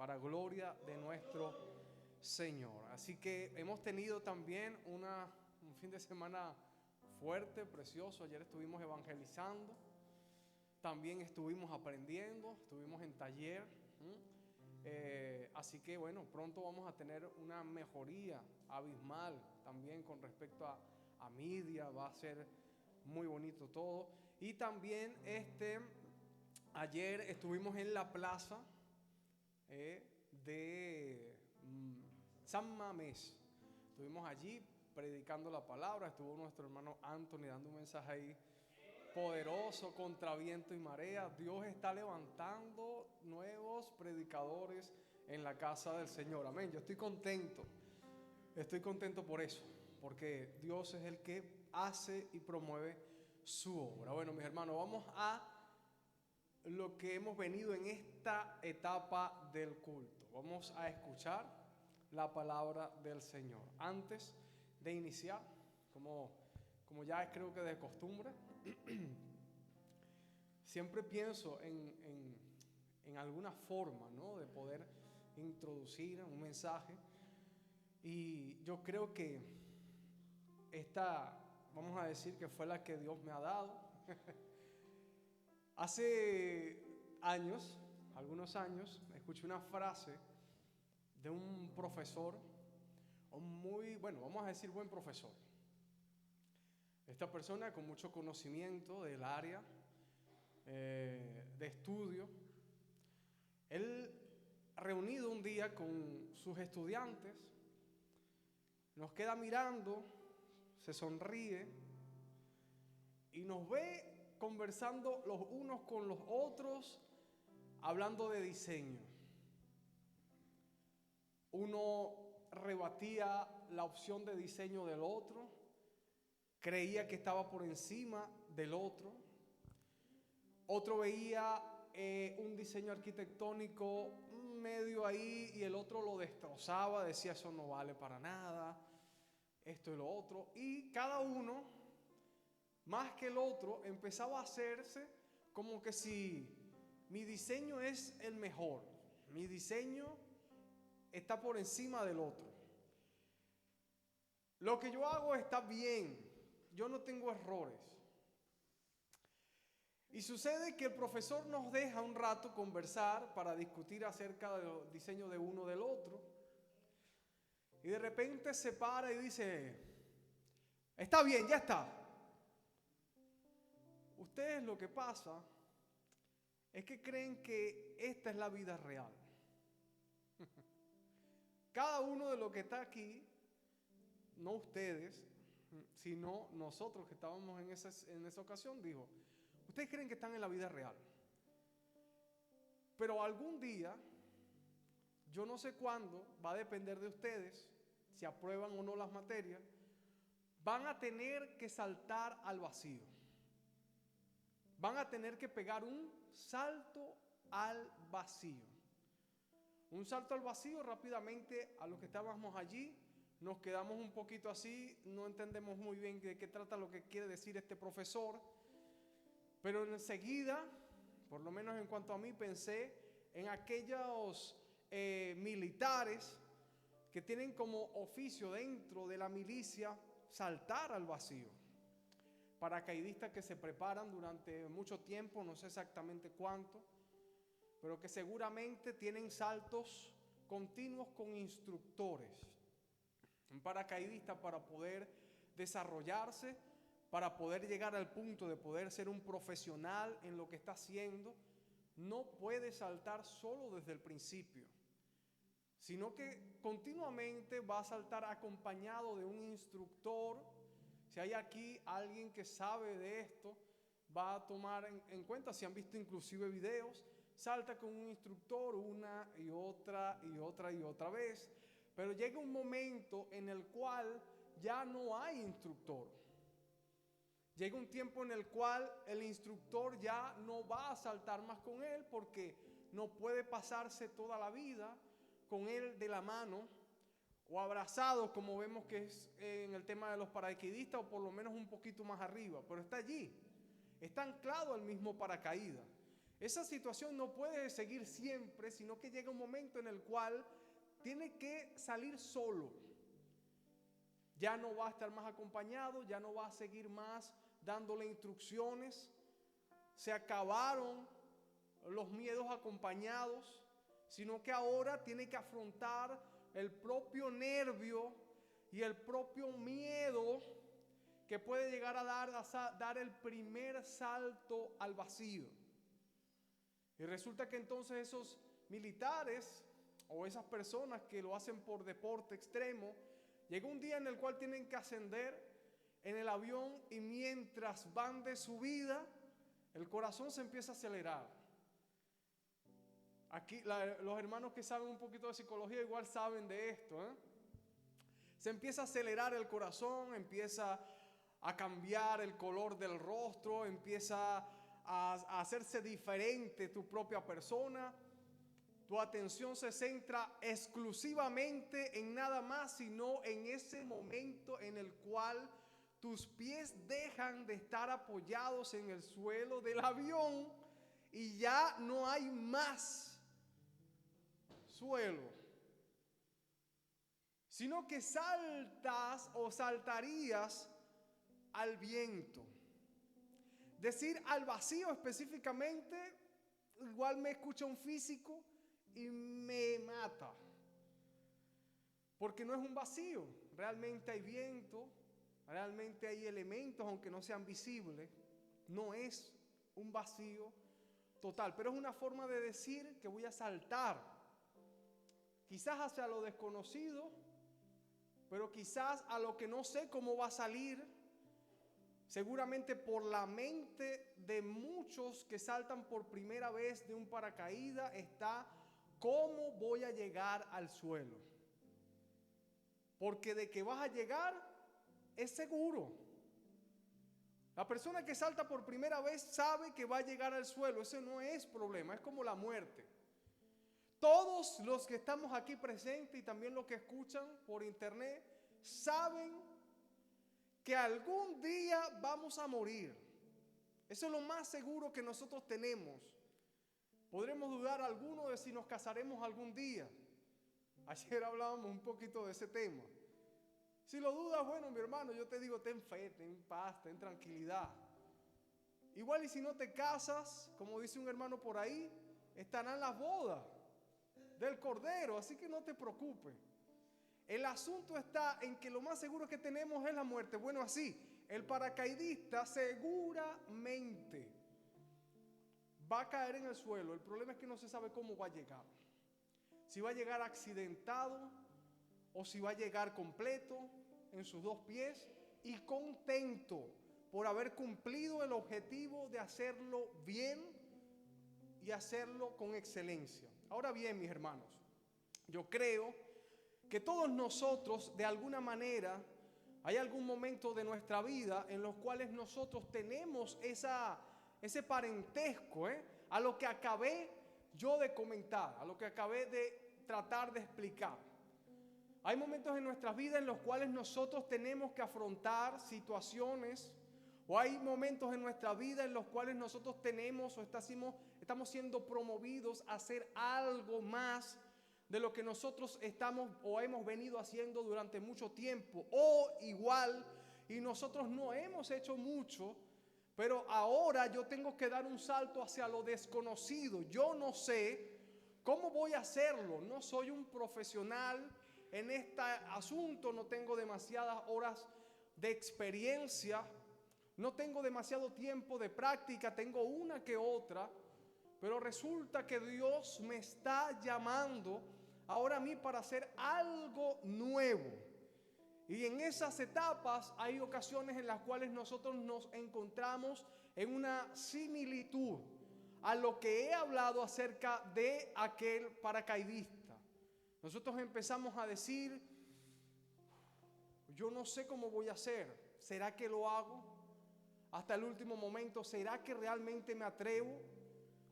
para gloria de nuestro Señor. Así que hemos tenido también un fin de semana fuerte, precioso. Ayer estuvimos evangelizando, también estuvimos aprendiendo, estuvimos en taller. Así que bueno, pronto vamos a tener una mejoría abismal también con respecto a media. Va a ser muy bonito todo. Y también ayer estuvimos en la plaza de San Mamés. Estuvimos allí predicando la palabra. Estuvo nuestro hermano Anthony dando un mensaje ahí poderoso contra viento y marea. Dios está levantando nuevos predicadores en la casa del Señor. Amén. Yo estoy contento por eso, porque Dios es el que hace y promueve su obra. Bueno, mis hermanos, vamos a lo que hemos venido en esta etapa del culto. Vamos a escuchar la palabra del Señor. Antes de iniciar, como ya creo que de costumbre, siempre pienso en alguna forma, ¿no?, de poder introducir un mensaje. Y yo creo que esta, vamos a decir que fue la que Dios me ha dado. Hace años, algunos años, escuché una frase de un profesor, vamos a decir buen profesor. Esta persona con mucho conocimiento del área de estudio. Él, reunido un día con sus estudiantes, nos queda mirando, se sonríe y nos ve conversando los unos con los otros, hablando de diseño. Uno rebatía la opción de diseño del otro, creía que estaba por encima del otro. Otro veía un diseño arquitectónico medio ahí y el otro lo destrozaba, decía eso no vale para nada, esto y lo otro. Y cada uno, más que el otro, empezaba a hacerse como que si mi diseño es el mejor, mi diseño está por encima del otro. Lo que yo hago está bien, yo no tengo errores. Y sucede que el profesor nos deja un rato conversar para discutir acerca del diseño de uno del otro. Y de repente se para y dice: está bien, ya está. Ustedes, lo que pasa es que creen que esta es la vida real. Cada uno de los que está aquí, no ustedes, sino nosotros que estábamos en esa ocasión, dijo: ustedes creen que están en la vida real, pero algún día, yo no sé cuándo, va a depender de ustedes si aprueban o no las materias, van a tener que saltar al vacío. Van a tener que pegar un salto al vacío. Un salto al vacío. Rápidamente, a los que estábamos allí, nos quedamos un poquito así, no entendemos muy bien de qué trata lo que quiere decir este profesor. Pero enseguida, por lo menos en cuanto a mí, pensé en aquellos militares que tienen como oficio dentro de la milicia saltar al vacío. Paracaidistas que se preparan durante mucho tiempo, no sé exactamente cuánto, pero que seguramente tienen saltos continuos con instructores. Un paracaidista, para poder desarrollarse, para poder llegar al punto de poder ser un profesional en lo que está haciendo, no puede saltar solo desde el principio, sino que continuamente va a saltar acompañado de un instructor. Si hay aquí alguien que sabe de esto, va a tomar en cuenta, si han visto inclusive videos, salta con un instructor una y otra y otra y otra vez, pero llega un momento en el cual ya no hay instructor. Llega un tiempo en el cual el instructor ya no va a saltar más con él, porque no puede pasarse toda la vida con él de la mano o abrazado, como vemos que es en el tema de los paracaidistas, o por lo menos un poquito más arriba, pero está allí, está anclado al mismo paracaídas. Esa situación no puede seguir siempre, sino que llega un momento en el cual tiene que salir solo. Ya no va a estar más acompañado, ya no va a seguir más dándole instrucciones. Se acabaron los miedos acompañados, sino que ahora tiene que afrontar el propio nervio y el propio miedo que puede llegar a dar el primer salto al vacío. Y resulta que entonces esos militares o esas personas que lo hacen por deporte extremo, llega un día en el cual tienen que ascender en el avión y mientras van de subida, el corazón se empieza a acelerar. Aquí los hermanos que saben un poquito de psicología igual saben de esto, ¿eh? Se empieza a acelerar el corazón, empieza a cambiar el color del rostro, empieza a hacerse diferente tu propia persona. Tu atención se centra exclusivamente en nada más, sino en ese momento en el cual tus pies dejan de estar apoyados en el suelo del avión y ya no hay más suelo, sino que saltas o saltarías al viento. Decir al vacío específicamente, igual me escucha un físico y me mata, porque no es un vacío, realmente hay viento, realmente hay elementos aunque no sean visibles, no es un vacío total, pero es una forma de decir que voy a saltar, quizás hacia lo desconocido, pero quizás a lo que no sé cómo va a salir. Seguramente por la mente de muchos que saltan por primera vez de un paracaídas está: ¿cómo voy a llegar al suelo? Porque de que vas a llegar es seguro. La persona que salta por primera vez sabe que va a llegar al suelo. Ese no es problema, es como la muerte. Todos los que estamos aquí presentes y también los que escuchan por internet saben que algún día vamos a morir. Eso es lo más seguro que nosotros tenemos. Podremos dudar algunos de si nos casaremos algún día. Ayer hablábamos un poquito de ese tema. Si lo dudas, bueno, mi hermano, yo te digo, ten fe, ten paz, ten tranquilidad. Igual y si no te casas, como dice un hermano por ahí, estarán las bodas del Cordero, así que no te preocupes. El asunto está en que lo más seguro que tenemos es la muerte. Bueno, así, el paracaidista seguramente va a caer en el suelo. El problema es que no se sabe cómo va a llegar. Si va a llegar accidentado o si va a llegar completo en sus dos pies y contento por haber cumplido el objetivo de hacerlo bien y hacerlo con excelencia. Ahora bien, mis hermanos, yo creo que todos nosotros de alguna manera hay algún momento de nuestra vida en los cuales nosotros tenemos ese parentesco, a lo que acabé yo de comentar, a lo que acabé de tratar de explicar. Hay momentos en nuestras vidas en los cuales nosotros tenemos que afrontar situaciones, o hay momentos en nuestra vida en los cuales nosotros tenemos o estamos siendo promovidos a hacer algo más de lo que nosotros estamos o hemos venido haciendo durante mucho tiempo, o igual y nosotros no hemos hecho mucho, pero ahora yo tengo que dar un salto hacia lo desconocido. Yo no sé cómo voy a hacerlo, no soy un profesional en este asunto, no tengo demasiadas horas de experiencia, no tengo demasiado tiempo de práctica, tengo una que otra, pero resulta que Dios me está llamando ahora a mí para hacer algo nuevo. Y en esas etapas hay ocasiones en las cuales nosotros nos encontramos en una similitud a lo que he hablado acerca de aquel paracaidista. Nosotros empezamos a decir: yo no sé cómo voy a hacer. ¿Será que lo hago? Hasta el último momento, ¿será que realmente me atrevo?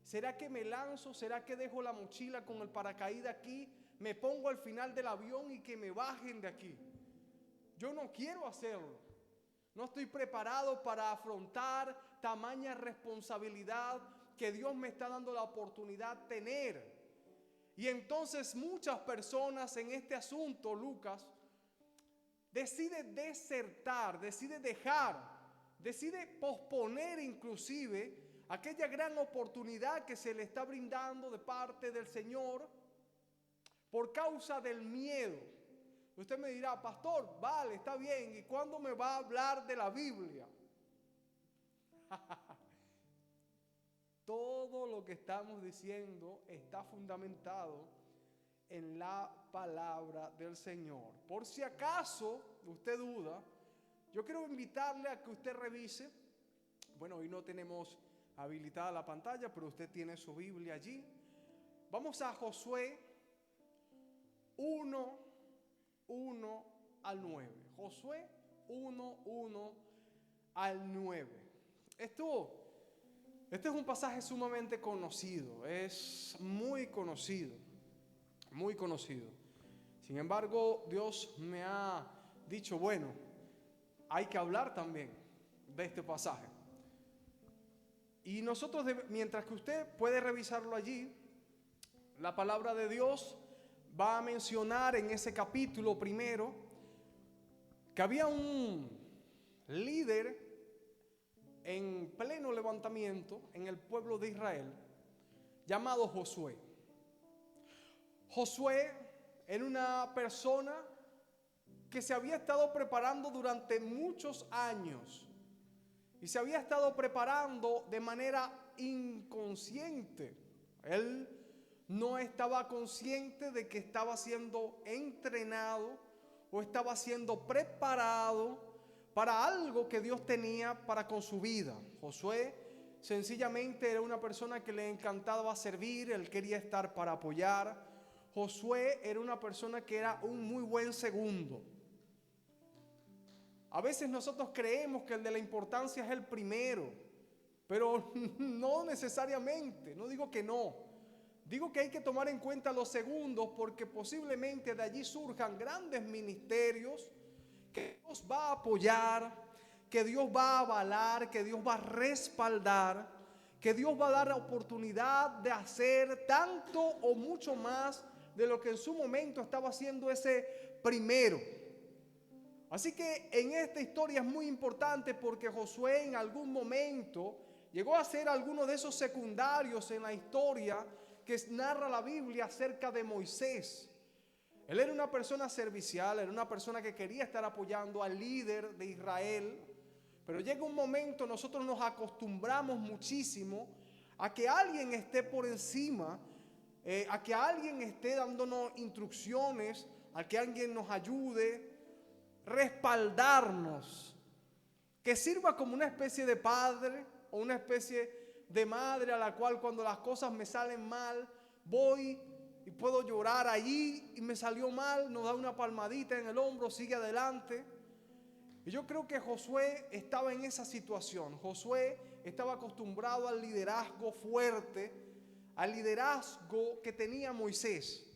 ¿Será que me lanzo? ¿Será que dejo la mochila con el paracaídas aquí? ¿Me pongo al final del avión y que me bajen de aquí? Yo no quiero hacerlo. No estoy preparado para afrontar tamaña responsabilidad, que Dios me está dando la oportunidad de tener. Y entonces muchas personas en este asunto, Lucas, deciden desertar, deciden dejar, deciden posponer inclusive aquella gran oportunidad que se le está brindando de parte del Señor por causa del miedo. Usted me dirá, pastor, vale, está bien, ¿y cuándo me va a hablar de la Biblia? Todo lo que estamos diciendo está fundamentado en la palabra del Señor. Por si acaso usted duda, yo quiero invitarle a que usted revise. Bueno, hoy no tenemos habilitada la pantalla, pero usted tiene su Biblia allí. Vamos a Josué 1, 1 al 9. Josué 1, 1 al 9. Este es un pasaje sumamente conocido, es muy conocido, muy conocido. Sin embargo, Dios me ha dicho, bueno, hay que hablar también de este pasaje. Y nosotros, mientras que usted puede revisarlo allí, la palabra de Dios va a mencionar en ese capítulo primero que había un líder en pleno levantamiento en el pueblo de Israel llamado Josué. Josué era una persona que se había estado preparando durante muchos años y se había estado preparando de manera inconsciente. Él no estaba consciente de que estaba siendo entrenado o estaba siendo preparado para algo que Dios tenía para con su vida. Josué sencillamente era una persona que le encantaba servir, él quería estar para apoyar. Josué era una persona que era un muy buen segundo. A veces nosotros creemos que el de la importancia es el primero, pero no necesariamente, no digo que no. Digo que hay que tomar en cuenta los segundos porque posiblemente de allí surjan grandes ministerios que Dios va a apoyar, que Dios va a avalar, que Dios va a respaldar, que Dios va a dar la oportunidad de hacer tanto o mucho más de lo que en su momento estaba haciendo ese primero. Así que en esta historia es muy importante porque Josué en algún momento llegó a ser alguno de esos secundarios en la historia que narra la Biblia acerca de Moisés. Él era una persona servicial, era una persona que quería estar apoyando al líder de Israel, pero llega un momento, nosotros nos acostumbramos muchísimo a que alguien esté por encima, a que alguien esté dándonos instrucciones, a que alguien nos ayude, respaldarnos, que sirva como una especie de padre o una especie de madre a la cual cuando las cosas me salen mal, voy y puedo llorar allí y me salió mal, nos da una palmadita en el hombro, sigue adelante. Y yo creo que Josué estaba en esa situación. Josué estaba acostumbrado al liderazgo fuerte, al liderazgo que tenía Moisés.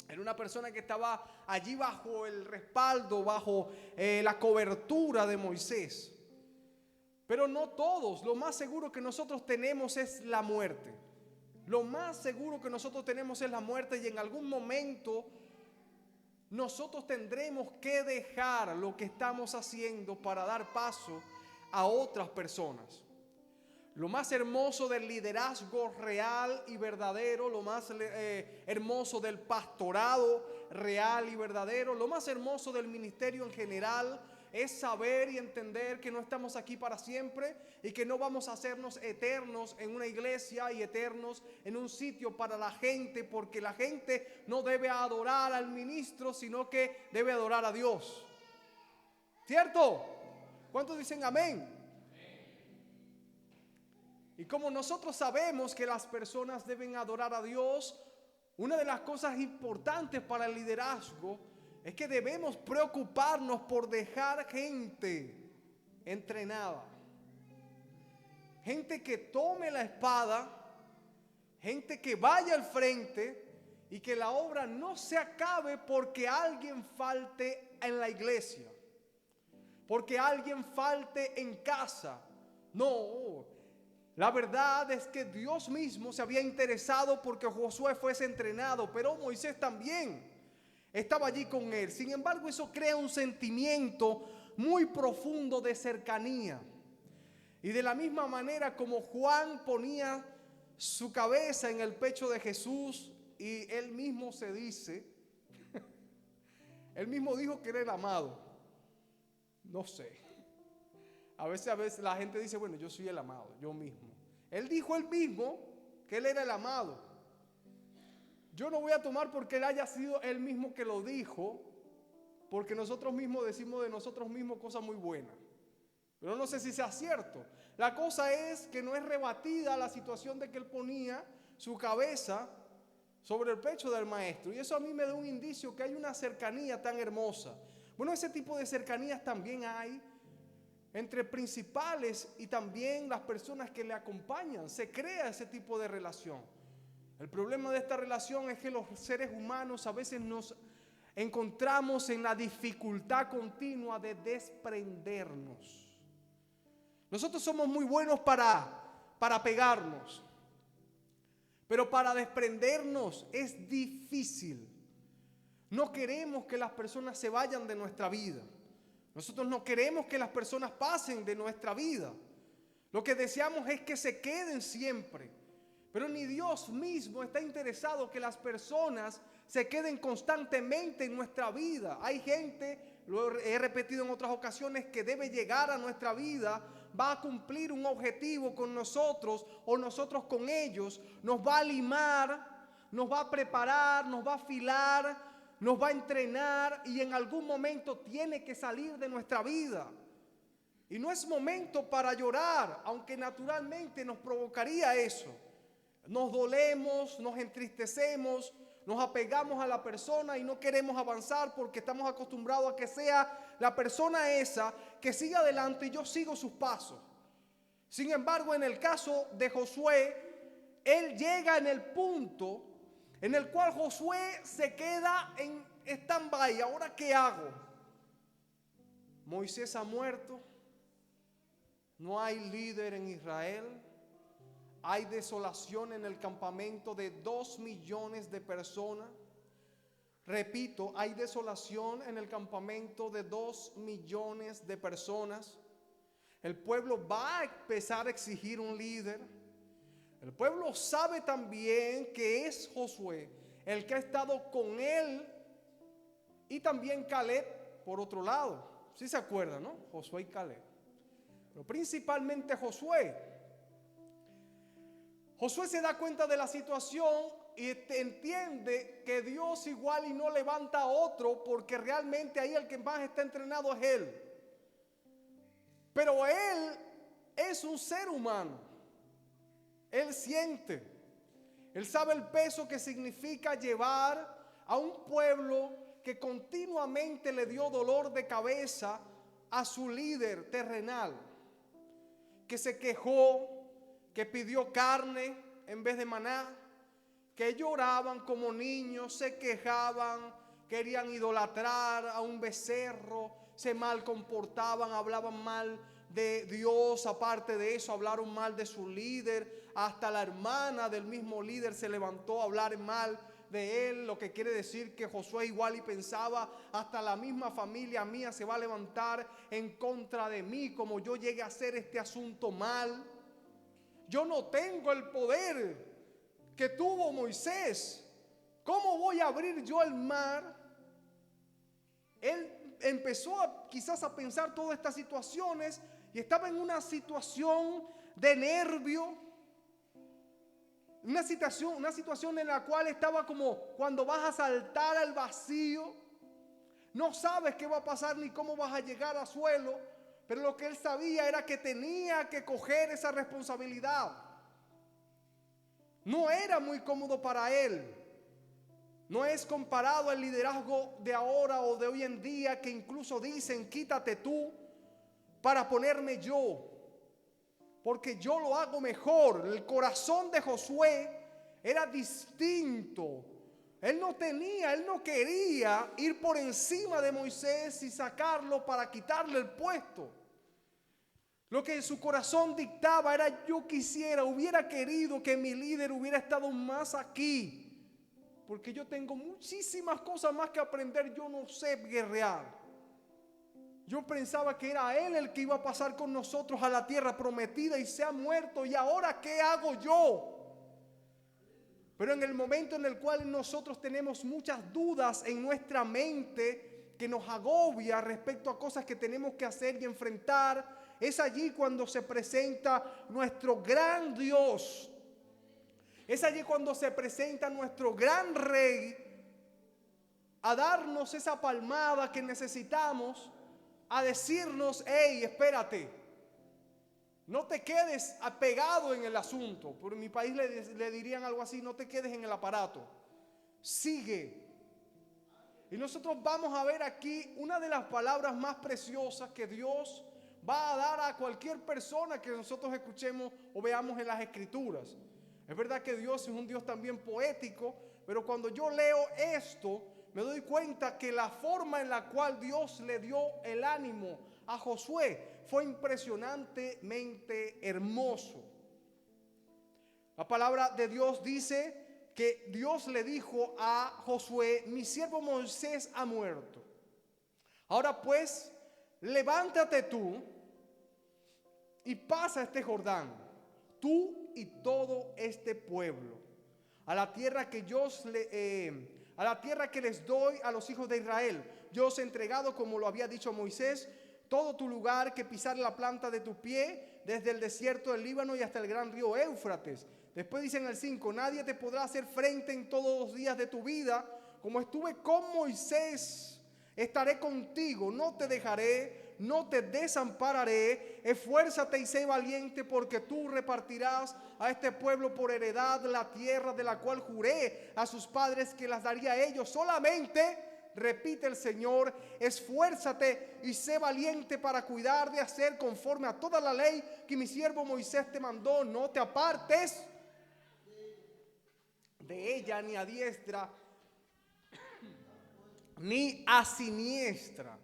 Era una persona que estaba allí bajo el respaldo, bajo la cobertura de Moisés. Pero no todos, lo más seguro que nosotros tenemos es la muerte. Lo más seguro que nosotros tenemos es la muerte y en algún momento nosotros tendremos que dejar lo que estamos haciendo para dar paso a otras personas. Lo más hermoso del liderazgo real y verdadero, lo más hermoso del pastorado real y verdadero, lo más hermoso del ministerio en general es saber y entender que no estamos aquí para siempre y que no vamos a hacernos eternos en una iglesia y eternos en un sitio para la gente, porque la gente no debe adorar al ministro, sino que debe adorar a Dios. ¿Cierto? ¿Cuántos dicen amén? Y como nosotros sabemos que las personas deben adorar a Dios, una de las cosas importantes para el liderazgo es que debemos preocuparnos por dejar gente entrenada. Gente que tome la espada, gente que vaya al frente y que la obra no se acabe porque alguien falte en la iglesia, porque alguien falte en casa. No, La verdad es que Dios mismo se había interesado porque Josué fuese entrenado, pero Moisés también estaba allí con él. Sin embargo, eso crea un sentimiento muy profundo de cercanía. Y de la misma manera como Juan ponía su cabeza en el pecho de Jesús y él mismo se dice, él mismo dijo que era el amado. No sé. A veces la gente dice, bueno, yo soy el amado, yo mismo. Él dijo él mismo que él era el amado. Yo no voy a tomar porque él haya sido él mismo que lo dijo, porque nosotros mismos decimos de nosotros mismos cosas muy buenas. Pero no sé si sea cierto. La cosa es que no es rebatida la situación de que él ponía su cabeza sobre el pecho del maestro. Y eso a mí me da un indicio que hay una cercanía tan hermosa. Bueno, ese tipo de cercanías también hay entre principales y también las personas que le acompañan. Se crea ese tipo de relación. El problema de esta relación es que los seres humanos a veces nos encontramos en la dificultad continua de desprendernos. Nosotros somos muy buenos para pegarnos, pero para desprendernos es difícil. No queremos que las personas se vayan de nuestra vida. Nosotros no queremos que las personas pasen de nuestra vida. Lo que deseamos es que se queden siempre. Pero ni Dios mismo está interesado que las personas se queden constantemente en nuestra vida. Hay gente, lo he repetido en otras ocasiones, que debe llegar a nuestra vida, va a cumplir un objetivo con nosotros o nosotros con ellos, nos va a limar, nos va a preparar, nos va a afilar, nos va a entrenar y en algún momento tiene que salir de nuestra vida. Y no es momento para llorar, aunque naturalmente nos provocaría eso. Nos dolemos, nos entristecemos, nos apegamos a la persona y no queremos avanzar porque estamos acostumbrados a que sea la persona esa que siga adelante y yo sigo sus pasos. Sin embargo, en el caso de Josué, él llega en el punto en el cual Josué se queda en stand-by. ¿Ahora qué hago? Moisés ha muerto, no hay líder en Israel. Hay desolación en el campamento de 2 millones de personas. Repito, hay desolación en el campamento de 2 millones de personas. El pueblo va a empezar a exigir un líder. El pueblo sabe también que es Josué el que ha estado con él y también Caleb por otro lado. ¿Sí se acuerdan, no? Josué y Caleb. Pero principalmente Josué. Josué se da cuenta de la situación y entiende que Dios igual y no levanta a otro porque realmente ahí el que más está entrenado es él. Pero él es un ser humano. Él siente. Él sabe el peso que significa llevar a un pueblo que continuamente le dio dolor de cabeza a su líder terrenal, que se quejó, que pidió carne en vez de maná, que lloraban como niños, se quejaban, querían idolatrar a un becerro, se mal comportaban, hablaban mal de Dios. Aparte de eso, hablaron mal de su líder. Hasta la hermana del mismo líder se levantó a hablar mal de él, lo que quiere decir que Josué igual y pensaba, hasta la misma familia mía se va a levantar en contra de mí como yo llegue a hacer este asunto mal. Yo no tengo el poder que tuvo Moisés. ¿Cómo voy a abrir yo el mar? Él empezó quizás a pensar todas estas situaciones y estaba en una situación de nervio. Una situación en la cual estaba como cuando vas a saltar al vacío. No sabes qué va a pasar ni cómo vas a llegar a suelo. Pero lo que él sabía era que tenía que coger esa responsabilidad. No era muy cómodo para él. No es comparado al liderazgo de ahora o de hoy en día, que incluso dicen, quítate tú para ponerme yo, porque yo lo hago mejor. El corazón de Josué era distinto. Él no quería ir por encima de Moisés y sacarlo para quitarle el puesto. Lo que en su corazón dictaba era: yo hubiera querido que mi líder hubiera estado más aquí, porque yo tengo muchísimas cosas más que aprender, yo no sé guerrear. Yo pensaba que era él el que iba a pasar con nosotros a la tierra prometida y se ha muerto, y ahora ¿qué hago yo? Pero en el momento en el cual nosotros tenemos muchas dudas en nuestra mente que nos agobia respecto a cosas que tenemos que hacer y enfrentar, es allí cuando se presenta nuestro gran Dios. Es allí cuando se presenta nuestro gran Rey a darnos esa palmada que necesitamos, a decirnos: hey, espérate, no te quedes apegado en el asunto. Por mi país le dirían algo así: no te quedes en el aparato, sigue. Y nosotros vamos a ver aquí una de las palabras más preciosas que Dios va a dar a cualquier persona que nosotros escuchemos o veamos en las Escrituras. Es verdad que Dios es un Dios también poético, pero cuando yo leo esto, me doy cuenta que la forma en la cual Dios le dio el ánimo a Josué fue impresionantemente hermoso. La palabra de Dios dice que Dios le dijo a Josué: mi siervo Moisés ha muerto. Ahora pues, levántate tú y pasa este Jordán, tú y todo este pueblo, a la tierra que les doy a los hijos de Israel. Yo os he entregado, como lo había dicho Moisés, todo tu lugar que pisar la planta de tu pie, desde el desierto del Líbano y hasta el gran río Éufrates. Después dice en el 5: nadie te podrá hacer frente en todos los días de tu vida. Como estuve con Moisés, estaré contigo, no te dejaré, no te desampararé. Esfuérzate y sé valiente, porque tú repartirás a este pueblo por heredad la tierra de la cual juré a sus padres que las daría a ellos. Solamente, repite el Señor, esfuérzate y sé valiente para cuidar de hacer conforme a toda la ley que mi siervo Moisés te mandó. No te apartes de ella ni a diestra ni a siniestra.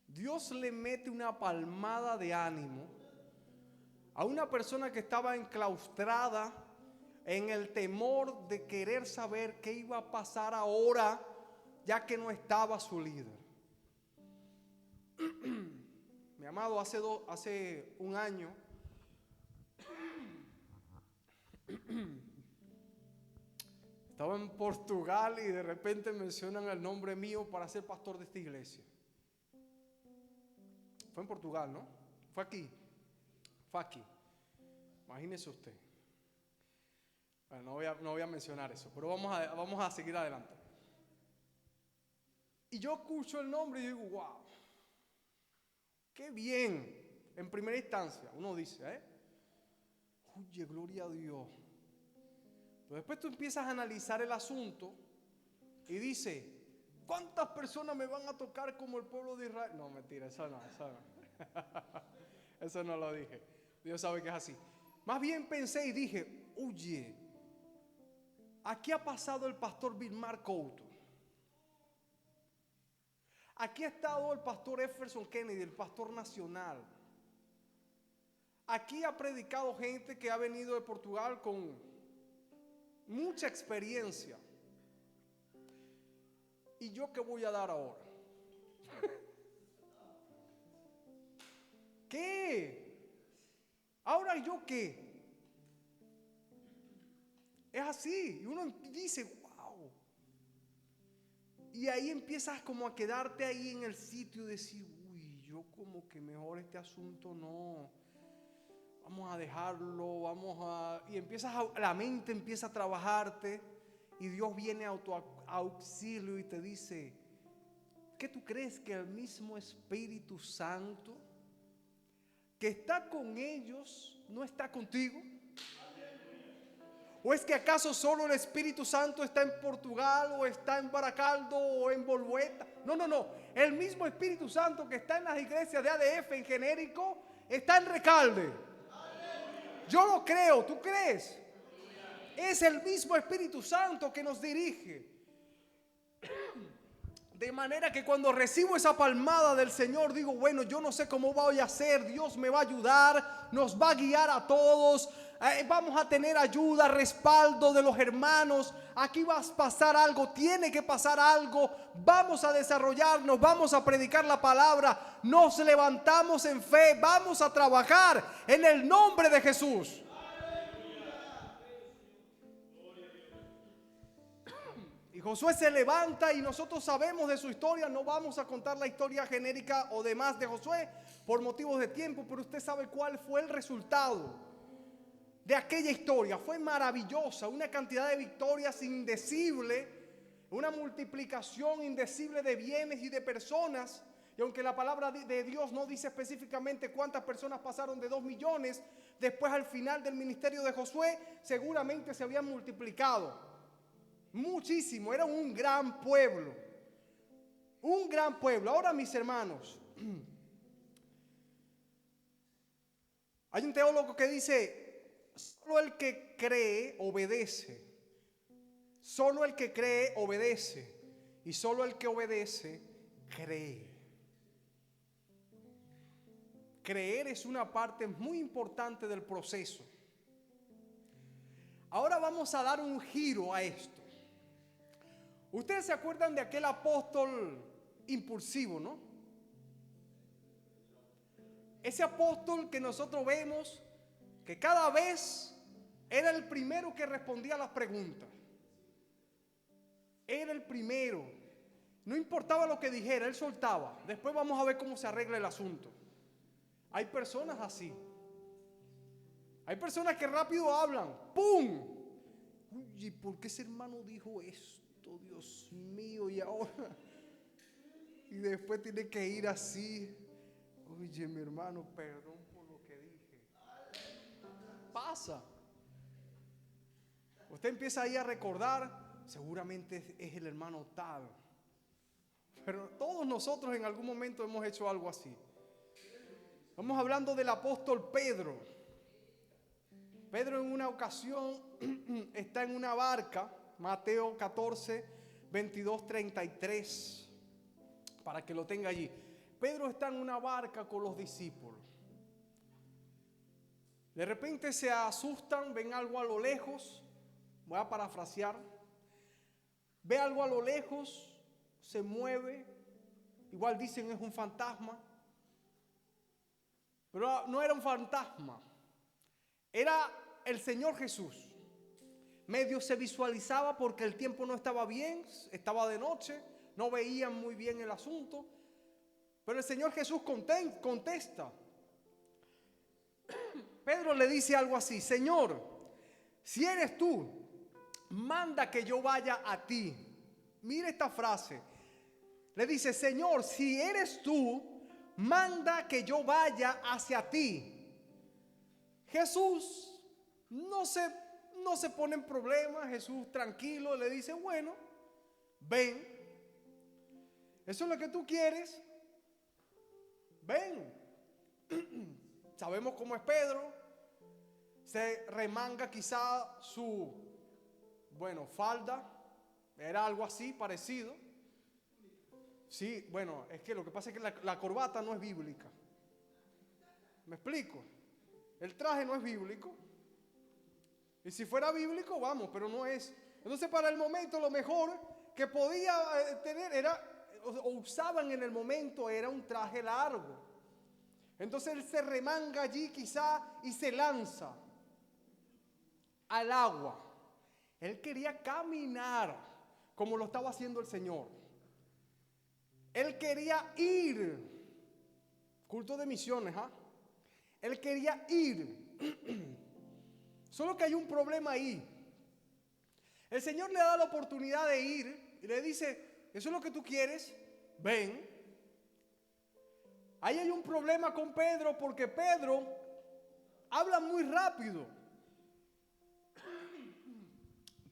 Dios le mete una palmada de ánimo a una persona que estaba enclaustrada en el temor de querer saber qué iba a pasar ahora, ya que no estaba su líder. Mi amado, hace un año estaba en Portugal y de repente mencionan el nombre mío para ser pastor de esta iglesia. Fue en Portugal, ¿no? Fue aquí. Imagínese usted. Bueno, no voy a mencionar eso, pero vamos a seguir adelante. Y yo escucho el nombre y digo: wow, qué bien. En primera instancia uno dice: oye, gloria a Dios. Pero después tú empiezas a analizar el asunto y dices: ¿cuántas personas me van a tocar como el pueblo de Israel? No, mentira, eso no. Eso no lo dije. Dios sabe que es así. Más bien pensé y dije: oye, aquí ha pasado el pastor Vilmar Couto. Aquí ha estado el pastor Jefferson Kennedy, el pastor nacional. Aquí ha predicado gente que ha venido de Portugal con mucha experiencia. ¿Y yo qué voy a dar ahora? ¿Qué? ¿Ahora yo qué? Es así. Y uno dice: wow. Y ahí empiezas como a quedarte ahí en el sitio y decir: uy, yo como que mejor este asunto no. Vamos a dejarlo, y la mente empieza a trabajarte y Dios viene a tu auxilio y te dice: ¿qué tú crees que el mismo Espíritu Santo que está con ellos no está contigo? ¿O es que acaso solo el Espíritu Santo está en Portugal o está en Baracaldo o en Bolueta? No. El mismo Espíritu Santo que está en las iglesias de ADF en genérico está en Recalde. Yo lo creo, ¿tú crees? Es el mismo Espíritu Santo que nos dirige. De manera que cuando recibo esa palmada del Señor, digo, bueno, yo no sé cómo voy a hacer, Dios me va a ayudar, nos va a guiar a todos, vamos a tener ayuda, respaldo de los hermanos, aquí va a pasar algo, tiene que pasar algo, vamos a desarrollarnos, vamos a predicar la palabra, nos levantamos en fe, vamos a trabajar en el nombre de Jesús. Y Josué se levanta y nosotros sabemos de su historia. No vamos a contar la historia genérica o demás de Josué por motivos de tiempo, pero usted sabe cuál fue el resultado de aquella historia. Fue maravillosa, una cantidad de victorias indecible, una multiplicación indecible de bienes y de personas. Y aunque la palabra de Dios no dice específicamente cuántas personas pasaron de 2 millones, después al final del ministerio de Josué seguramente se habían multiplicado. Muchísimo, era un gran pueblo. Un gran pueblo. Ahora, mis hermanos, hay un teólogo que dice, solo el que cree obedece. Solo el que cree obedece. Y solo el que obedece cree. Creer es una parte muy importante del proceso. Ahora vamos a dar un giro a esto. Ustedes se acuerdan de aquel apóstol impulsivo, ¿no? Ese apóstol que nosotros vemos que cada vez era el primero que respondía a las preguntas. Era el primero. No importaba lo que dijera, él soltaba. Después vamos a ver cómo se arregla el asunto. Hay personas así. Hay personas que rápido hablan. ¡Pum! Uy, ¿por qué ese hermano dijo esto? Dios mío, y ahora, y después tiene que ir así. Oye, mi hermano, perdón por lo que dije. Pasa. Usted empieza ahí a recordar, seguramente es el hermano tal. Pero todos nosotros en algún momento hemos hecho algo así. Estamos hablando del apóstol Pedro. Pedro en una ocasión está en una barca. Mateo 14, 22, 33, para que lo tenga allí. Pedro está en una barca con los discípulos. De repente se asustan, ven algo a lo lejos. Voy a parafrasear. Ve algo a lo lejos, se mueve. Igual dicen es un fantasma. Pero no era un fantasma. Era el Señor Jesús. Medio se visualizaba porque el tiempo no estaba bien, estaba de noche, no veían muy bien el asunto. Pero el Señor Jesús contesta. Pedro le dice algo así: Señor, si eres tú, manda que yo vaya a ti. Mire esta frase. Le dice: Señor, si eres tú, manda que yo vaya hacia ti. Jesús no se pone en problemas. Jesús tranquilo le dice: bueno, ven. Eso es lo que tú quieres. Ven. Sabemos cómo es Pedro. Se remanga quizá su, falda. Era algo así parecido. Sí, bueno, es que lo que pasa es que la corbata no es bíblica. ¿Me explico? El traje no es bíblico. Y si fuera bíblico, vamos, pero no es. Entonces, para el momento, lo mejor que podía tener era, o usaban en el momento, era un traje largo. Entonces él se remanga allí quizá y se lanza al agua. Él quería caminar como lo estaba haciendo el Señor. Él quería ir. Culto de misiones, ¿ah? Él quería ir. Solo que hay un problema ahí. El Señor le da la oportunidad de ir y le dice: ¿eso es lo que tú quieres? Ven. Ahí hay un problema con Pedro, porque Pedro habla muy rápido.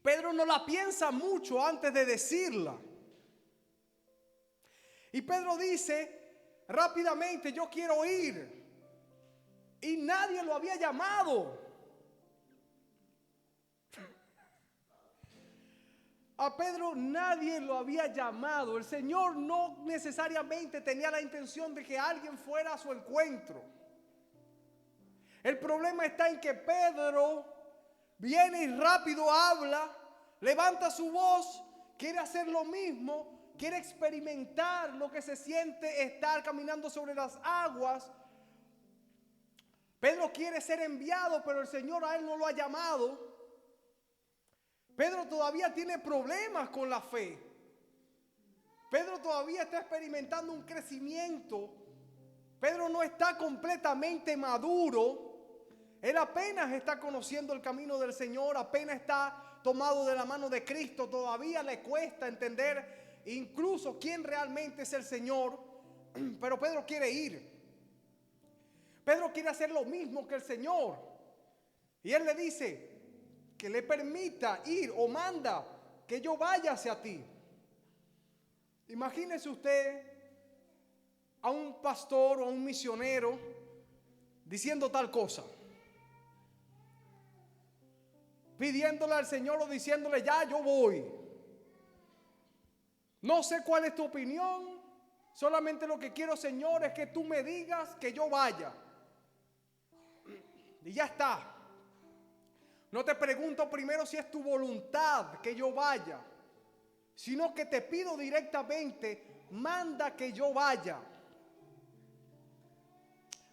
Pedro no la piensa mucho antes de decirla. Y Pedro dice rápidamente: yo quiero ir. Y nadie lo había llamado. A Pedro nadie lo había llamado. El Señor no necesariamente tenía la intención de que alguien fuera a su encuentro. El problema está en que Pedro viene y rápido habla, levanta su voz, quiere hacer lo mismo, quiere experimentar lo que se siente estar caminando sobre las aguas. Pedro quiere ser enviado, pero el Señor a él no lo ha llamado. Pedro todavía tiene problemas con la fe. Pedro todavía está experimentando un crecimiento. Pedro no está completamente maduro. Él apenas está conociendo el camino del Señor, apenas está tomado de la mano de Cristo. Todavía le cuesta entender incluso quién realmente es el Señor. Pero Pedro quiere ir. Pedro quiere hacer lo mismo que el Señor. Y él le dice que le permita ir o manda que yo vaya hacia ti. Imagínese usted a un pastor o a un misionero diciendo tal cosa, pidiéndole al Señor o diciéndole: ya yo voy. No sé cuál es tu opinión, solamente lo que quiero, Señor, es que tú me digas que yo vaya. Y ya está. No te pregunto primero si es tu voluntad que yo vaya, sino que te pido directamente: manda que yo vaya.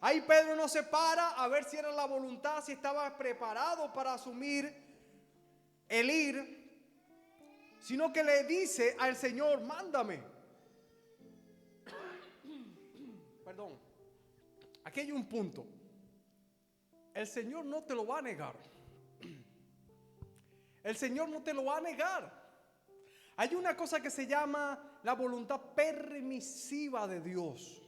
Ahí Pedro no se para a ver si era la voluntad, si estaba preparado para asumir el ir, sino que le dice al Señor: mándame. Perdón, aquí hay un punto. El Señor no te lo va a negar. El Señor no te lo va a negar. Hay una cosa que se llama la voluntad permisiva de Dios.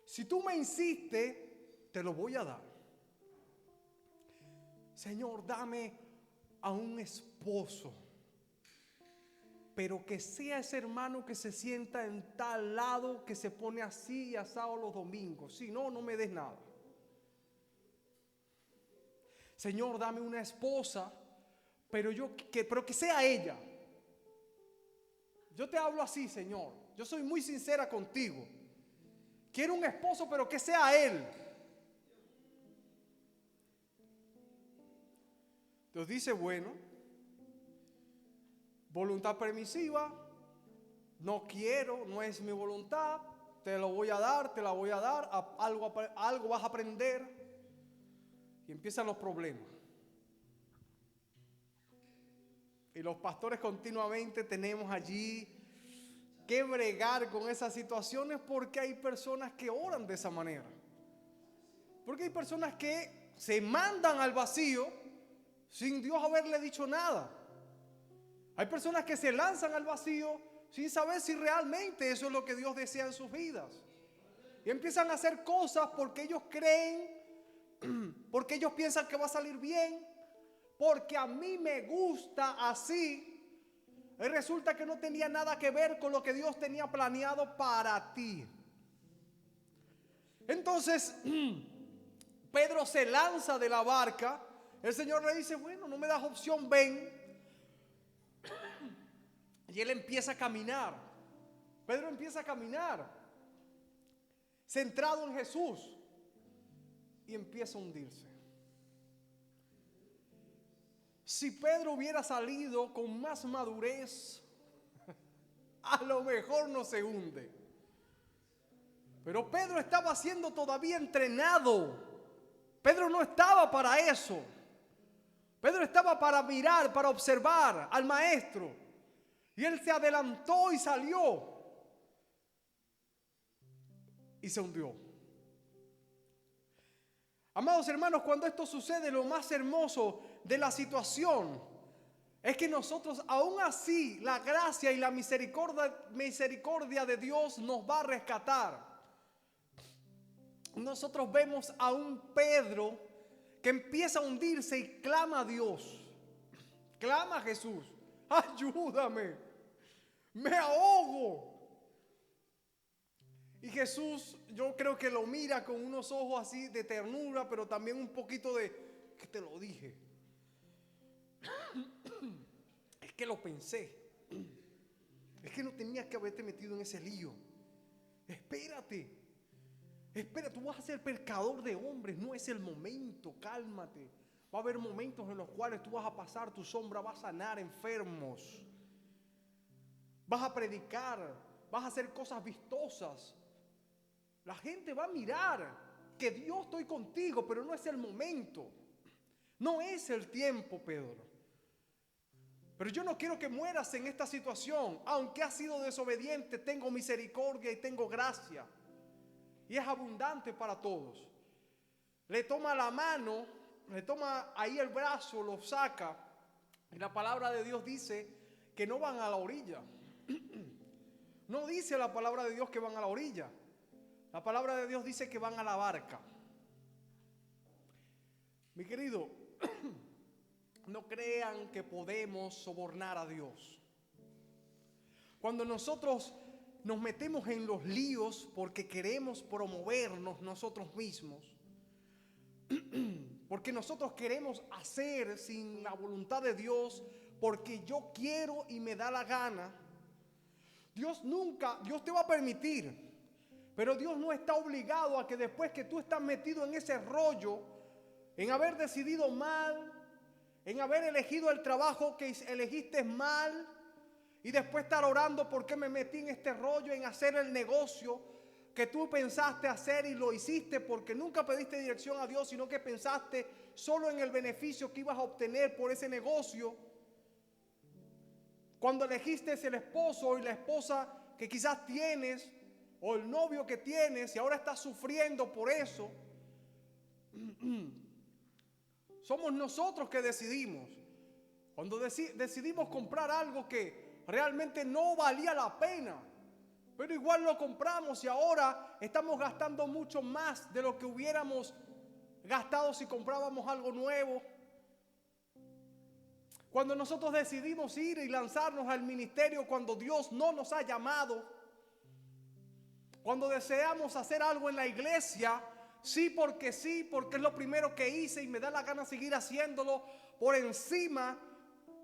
Si tú me insistes, te lo voy a dar. Señor, dame a un esposo, pero que sea ese hermano que se sienta en tal lado, que se pone así y asado los domingos. Si no, no me des nada. Señor, dame una esposa, pero que sea ella. Yo te hablo así, Señor. Yo soy muy sincera contigo. Quiero un esposo, pero que sea él. Dios dice: bueno, voluntad permisiva, no quiero, no es mi voluntad, te lo voy a dar, te la voy a dar, algo vas a aprender. Y empiezan los problemas. Y los pastores continuamente tenemos allí que bregar con esas situaciones, porque hay personas que oran de esa manera. Porque hay personas que se mandan al vacío sin Dios haberle dicho nada. Hay personas que se lanzan al vacío sin saber si realmente eso es lo que Dios desea en sus vidas. Y empiezan a hacer cosas porque ellos creen, porque ellos piensan que va a salir bien, porque a mí me gusta así. Y resulta que no tenía nada que ver con lo que Dios tenía planeado para ti. Entonces Pedro se lanza de la barca. El Señor le dice: bueno, no me das opción, ven. Y él empieza a caminar. Pedro empieza a caminar centrado en Jesús, y empieza a hundirse. Si Pedro hubiera salido con más madurez, a lo mejor no se hunde. Pero Pedro estaba siendo todavía entrenado. Pedro no estaba para eso. Pedro estaba para mirar, para observar al maestro. Y él se adelantó y salió. Y se hundió. Amados hermanos, cuando esto sucede, lo más hermoso de la situación es que nosotros, aún así, la gracia y la misericordia de Dios nos va a rescatar. Nosotros vemos a un Pedro que empieza a hundirse y clama a Dios, clama a Jesús: ayúdame, me ahogo. Y Jesús, yo creo que lo mira con unos ojos así de ternura, pero también un poquito de: que te lo dije. que lo pensé. Es que no tenías que haberte metido en ese lío. Espérate. Espera, tú vas a ser pescador de hombres. No es el momento, cálmate. Va a haber momentos en los cuales tú vas a pasar tu sombra, vas a sanar enfermos. Vas a predicar, vas a hacer cosas vistosas. La gente va a mirar que Dios estoy contigo, pero no es el momento. No es el tiempo, Pedro. Pero yo no quiero que mueras en esta situación. Aunque has sido desobediente, tengo misericordia y tengo gracia. Y es abundante para todos. Le toma la mano, le toma ahí el brazo, lo saca. Y la palabra de Dios dice que no van a la orilla. No dice la palabra de Dios que van a la orilla. La palabra de Dios dice que van a la barca. Mi querido, no crean que podemos sobornar a Dios. Cuando nosotros nos metemos en los líos porque queremos promovernos nosotros mismos, porque nosotros queremos hacer sin la voluntad de Dios, porque yo quiero y me da la gana, Dios te va a permitir, pero Dios no está obligado a que después que tú estás metido en ese rollo, en haber decidido mal, en haber elegido el trabajo que elegiste mal, y después estar orando porque me metí en este rollo, en hacer el negocio que tú pensaste hacer y lo hiciste porque nunca pediste dirección a Dios, sino que pensaste solo en el beneficio que ibas a obtener por ese negocio. Cuando elegiste el esposo y la esposa que quizás tienes, o el novio que tienes, y ahora estás sufriendo por eso, somos nosotros que decidimos. Cuando decidimos comprar algo que realmente no valía la pena, pero igual lo compramos y ahora estamos gastando mucho más de lo que hubiéramos gastado si comprábamos algo nuevo. Cuando nosotros decidimos ir y lanzarnos al ministerio cuando Dios no nos ha llamado. Cuando deseamos hacer algo en la iglesia, sí, porque es lo primero que hice y me da la gana seguir haciéndolo por encima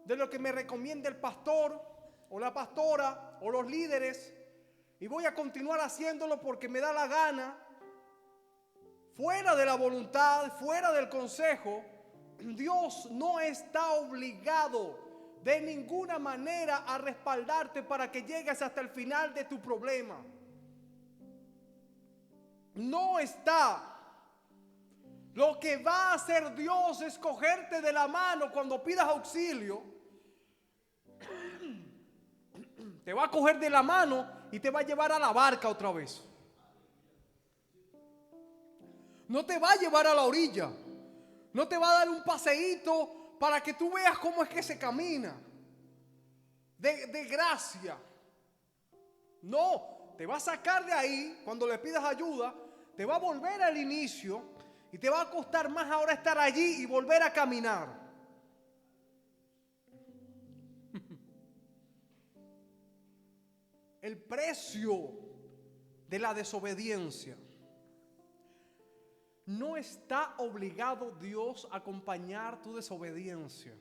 de lo que me recomienda el pastor o la pastora o los líderes. Y voy a continuar haciéndolo porque me da la gana, fuera de la voluntad, fuera del consejo. Dios no está obligado de ninguna manera a respaldarte para que llegues hasta el final de tu problema. No está. Lo que va a hacer Dios es cogerte de la mano cuando pidas auxilio. Te va a coger de la mano y te va a llevar a la barca otra vez. No te va a llevar a la orilla. No te va a dar un paseíto para que tú veas cómo es que se camina. De gracia. No, te va a sacar de ahí cuando le pidas ayuda. Te va a volver al inicio y te va a costar más ahora estar allí y volver a caminar. El precio de la desobediencia. No está obligado Dios a acompañar tu desobediencia.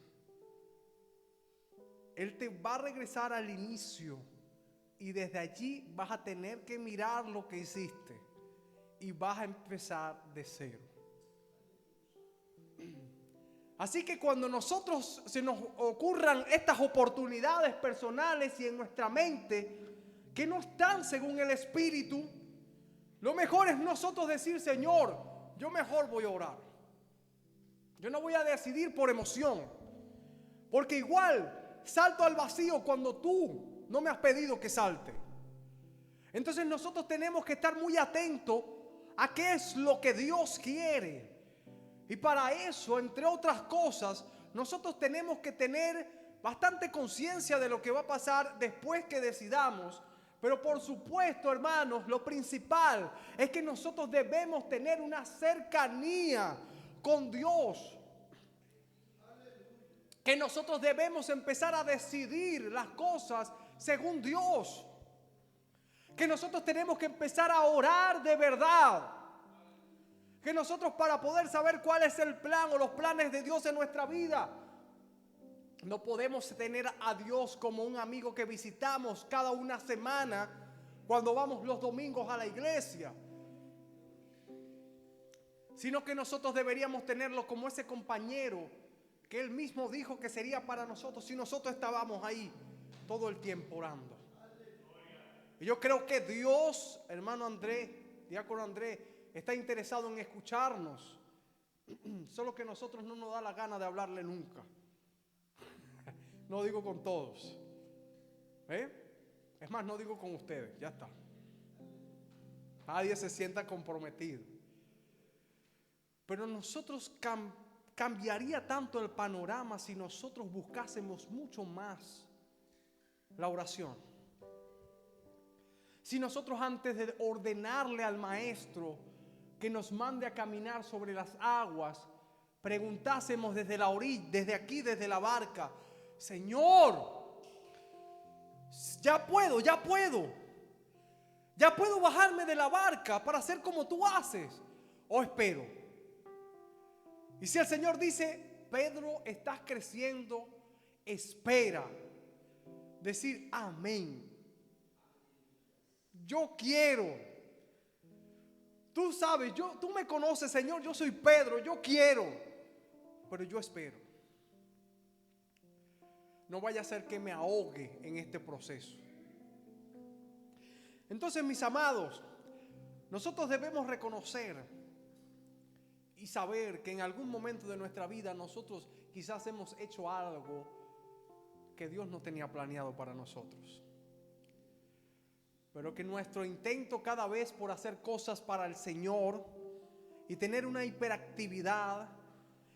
Él te va a regresar al inicio y desde allí vas a tener que mirar lo que hiciste y vas a empezar de cero. Así que cuando nosotros se nos ocurran estas oportunidades personales y en nuestra mente que no están según el Espíritu, lo mejor es nosotros decir: Señor, yo mejor voy a orar. Yo no voy a decidir por emoción, porque igual salto al vacío cuando tú no me has pedido que salte. Entonces nosotros tenemos que estar muy atentos a qué es lo que Dios quiere. Y para eso, entre otras cosas, nosotros tenemos que tener bastante conciencia de lo que va a pasar después que decidamos. Pero por supuesto, hermanos, lo principal es que nosotros debemos tener una cercanía con Dios. Que nosotros debemos empezar a decidir las cosas según Dios. Que nosotros tenemos que empezar a orar de verdad. Que nosotros, para poder saber cuál es el plan o los planes de Dios en nuestra vida, No podemos tener a Dios como un amigo que visitamos cada una semana cuando vamos los domingos a la iglesia, sino que nosotros deberíamos tenerlo como ese compañero que Él mismo dijo que sería para nosotros si nosotros estábamos ahí todo el tiempo orando. Y yo creo que Dios, hermano Andrés, diácono Andrés, está interesado en escucharnos, solo que nosotros no nos da la gana de hablarle nunca. No digo con todos, es más, no digo con ustedes, ya está. Nadie se sienta comprometido. Pero nosotros cambiaría tanto el panorama si nosotros buscásemos mucho más la oración. Si nosotros, antes de ordenarle al maestro que nos mande a caminar sobre las aguas, preguntásemos desde la orilla, desde aquí, desde la barca: Señor, ya puedo bajarme de la barca para hacer como tú haces, o espero. Y si el Señor dice: Pedro, estás creciendo, espera, decir amén. Yo quiero. Tú sabes, tú me conoces, Señor, yo soy Pedro, yo quiero, pero yo espero. No vaya a ser que me ahogue en este proceso. Entonces, mis amados, nosotros debemos reconocer y saber que en algún momento de nuestra vida nosotros quizás hemos hecho algo que Dios no tenía planeado para nosotros. Pero que nuestro intento cada vez por hacer cosas para el Señor y tener una hiperactividad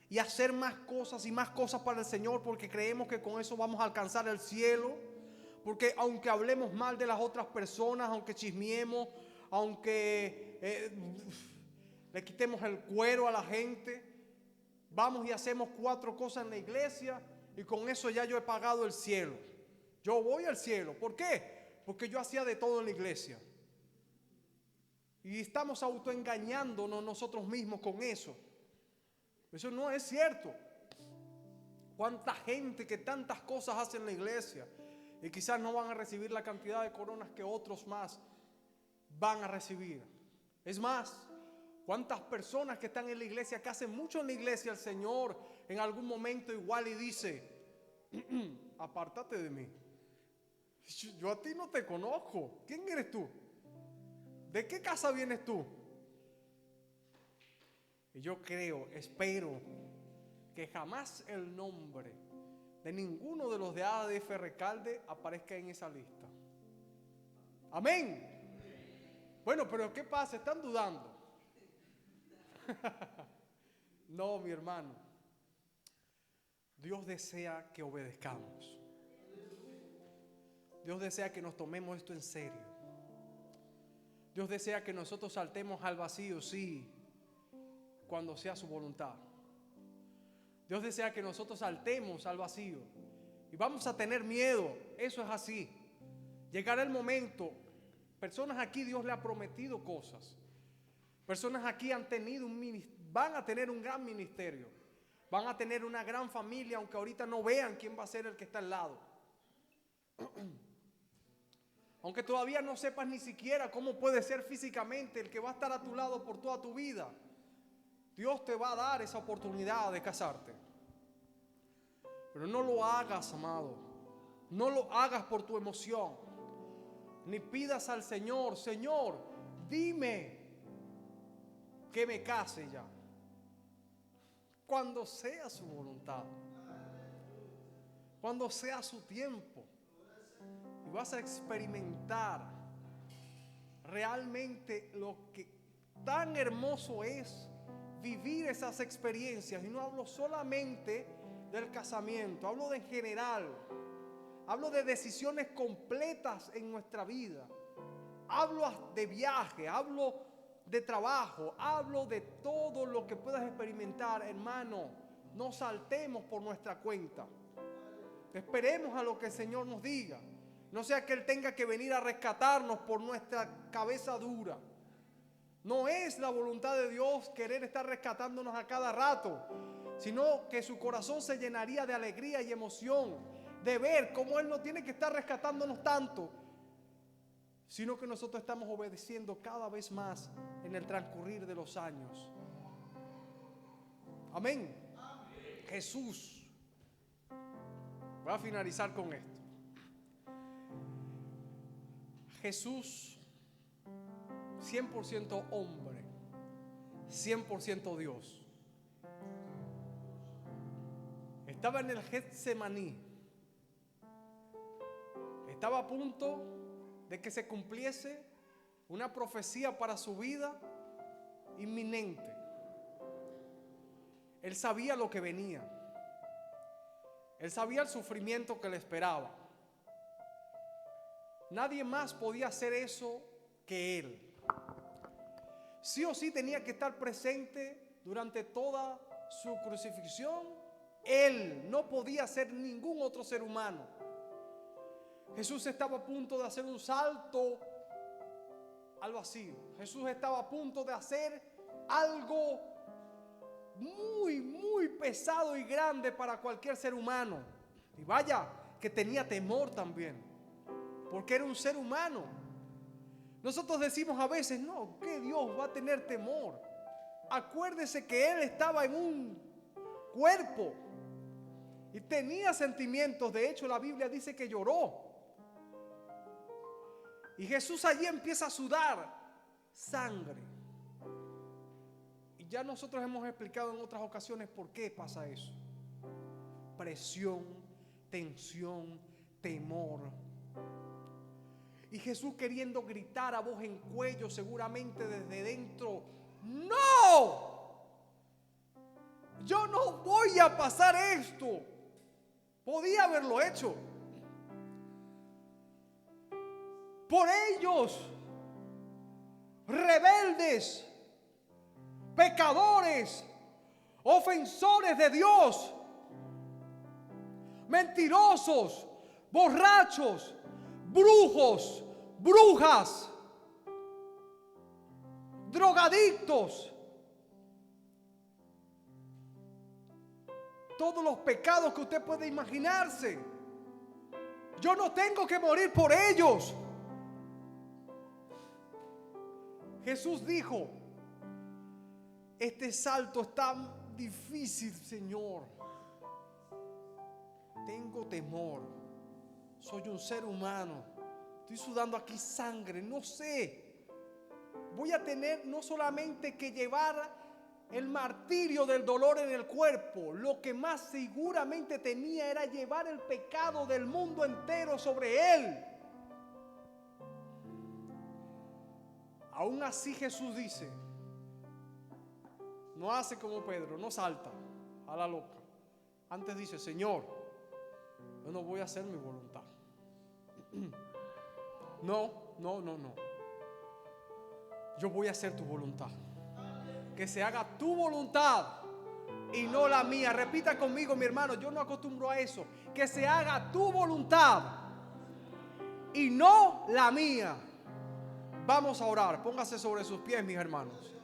y hacer más cosas y más cosas para el Señor, porque creemos que con eso vamos a alcanzar el cielo, porque aunque hablemos mal de las otras personas, aunque chismiemos, aunque le quitemos el cuero a la gente, vamos y hacemos 4 cosas en la iglesia y con eso ya yo he pagado el cielo. Yo voy al cielo. ¿Por qué? Porque yo hacía de todo en la iglesia. Y estamos autoengañándonos nosotros mismos con eso. Eso no es cierto. Cuánta gente que tantas cosas hace en la iglesia y quizás no van a recibir la cantidad de coronas que otros más van a recibir. Es más, cuántas personas que están en la iglesia, que hacen mucho en la iglesia, el Señor en algún momento igual y dice: apártate de mí. Yo a ti no te conozco. ¿Quién eres tú? ¿De qué casa vienes tú? Y yo creo, espero que jamás el nombre de ninguno de los de ADF Recalde aparezca en esa lista. Amén. Bueno, pero ¿qué pasa? ¿Están dudando? No, mi hermano. Dios desea que obedezcamos. Dios desea que nos tomemos esto en serio. Dios desea que nosotros saltemos al vacío, sí, cuando sea su voluntad. Dios desea que nosotros saltemos al vacío. Y vamos a tener miedo, eso es así. Llegará el momento. Personas aquí Dios le ha prometido cosas. Personas aquí han tenido van a tener un gran ministerio. Van a tener una gran familia, aunque ahorita no vean quién va a ser el que está al lado. Aunque todavía no sepas ni siquiera cómo puede ser físicamente el que va a estar a tu lado por toda tu vida, Dios te va a dar esa oportunidad de casarte. Pero no lo hagas, amado. No lo hagas por tu emoción. Ni pidas al Señor: Señor, dime que me case ya. Cuando sea su voluntad. Cuando sea su tiempo. Y vas a experimentar realmente lo que tan hermoso es vivir esas experiencias. Y no hablo solamente del casamiento, hablo de en general. Hablo de decisiones completas en nuestra vida. Hablo de viaje, hablo de trabajo, hablo de todo lo que puedas experimentar, hermano. No saltemos por nuestra cuenta. Esperemos a lo que el Señor nos diga. No sea que Él tenga que venir a rescatarnos por nuestra cabeza dura. No es la voluntad de Dios querer estar rescatándonos a cada rato, sino que su corazón se llenaría de alegría y emoción de ver cómo Él no tiene que estar rescatándonos tanto, sino que nosotros estamos obedeciendo cada vez más en el transcurrir de los años. Amén. Amén. Jesús. Voy a finalizar con esto. Jesús, 100% hombre, 100% Dios, estaba en el Getsemaní. Estaba a punto de que se cumpliese una profecía para su vida inminente. Él sabía lo que venía. Él sabía el sufrimiento que le esperaba. Nadie más podía hacer eso que Él. Sí o sí tenía que estar presente durante toda su crucifixión. Él no podía ser ningún otro ser humano. Jesús estaba a punto de hacer un salto al vacío. Jesús estaba a punto de hacer algo muy pesado y grande para cualquier ser humano. Y vaya que tenía temor también, porque era un ser humano. Nosotros decimos a veces, no, ¿qué Dios va a tener temor? Acuérdese que Él estaba en un cuerpo y tenía sentimientos. De hecho, la Biblia dice que lloró. Y Jesús allí empieza a sudar sangre. Y ya nosotros hemos explicado en otras ocasiones por qué pasa eso. Presión, tensión, temor. Y Jesús queriendo gritar a voz en cuello, seguramente desde dentro: ¡no! Yo no voy a pasar esto. Podía haberlo hecho. Por ellos, rebeldes, pecadores, ofensores de Dios, mentirosos, borrachos, brujos, brujas, drogadictos, todos los pecados que usted puede imaginarse. Yo no tengo que morir por ellos. Jesús dijo: este salto es tan difícil, Señor. Tengo temor. Soy un ser humano. Estoy sudando aquí sangre. No sé. Voy a tener no solamente que llevar el martirio del dolor en el cuerpo. Lo que más seguramente tenía era llevar el pecado del mundo entero sobre Él. Aún así Jesús dice, no hace como Pedro, no salta a la loca. Antes dice: Señor, yo no voy a hacer mi voluntad. No. Yo voy a hacer tu voluntad. Que se haga tu voluntad y no la mía. Repita conmigo, mi hermano, yo no acostumbro a eso. Que se haga tu voluntad y no la mía. Vamos a orar. Póngase sobre sus pies, mis hermanos.